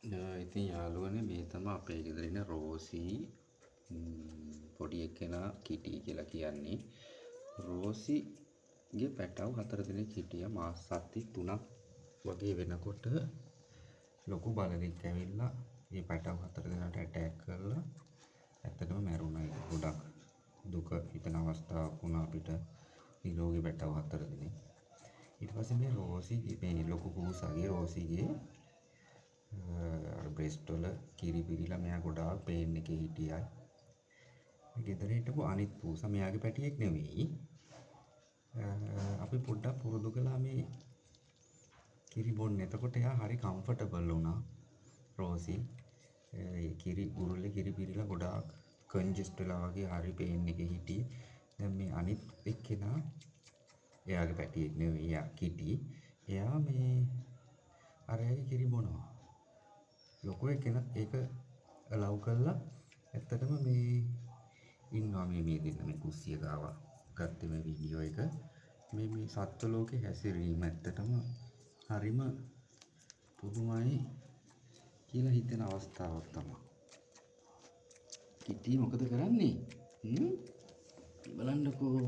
ඉතින් යාළුවනේ මේ තමයි අපේ ගෙදර ඉන්න රෝසි පොඩි එක්කෙනා කිටි කියලා කියන්නේ. රෝසිගේ පැටව් 4 දෙනෙක් හිටියා. මාස 3ක් වගේ වෙනකොට ලොකු බලෙක් ඇවිල්ලා මේ පැටව් 4 දෙනාට ඇටැක් කරලා ඇත්තටම මැරුණා. ඒක ගොඩක් දුක හිතෙන අවස්ථාවක් වුණා අපිට. නිරෝගී පැටව් 4 දෙනෙක්. ඊට පස්සේ මේ රෝසිගේ මේ ලොකු පූසාගේ රෝසිගේ බ්‍රෙස්ට් වල කිරි පිරීලා මෙයා ගොඩාක් පේන් එකේ හිටියා. මේ ගෙදර හිටපු අනිත් පූසා මෙයාගේ පැටියෙක් නෙවෙයි. අපි පොඩ්ඩක් පුරුදු කළා මේ කිරි බොන්න. එතකොට එයා හරි කම්ෆර්ටබල් වුණා රෝසි. ඒ කිරි බුරුල්ලේ කිරි පිරීලා ගොඩාක් කන්ජස්ට් වෙලා වගේ හරි පේන් එකේ හිටියේ. දැන් මේ අනිත් එක්කෙනා එයාගේ පැටියෙක් නෙවෙයි. එයා කිටි. එයා මේ අරයාගේ කිරි බොනවා. ලොකු එකෙනත් ඒක ලව් කරලා ඇත්තටම මේ ඉන්නවා මේ දෙන්න මේ කුස්සිය ගාව ගත්තේ මේ වීඩියෝ එක. මේ සත්ත්ව ලෝකේ හැසිරීම ඇත්තටම හරිම පුදුමයි කියලා හිතෙන අවස්ථාවක් තමයි. කිටි මොකද කරන්නේ? බලන්නකෝ.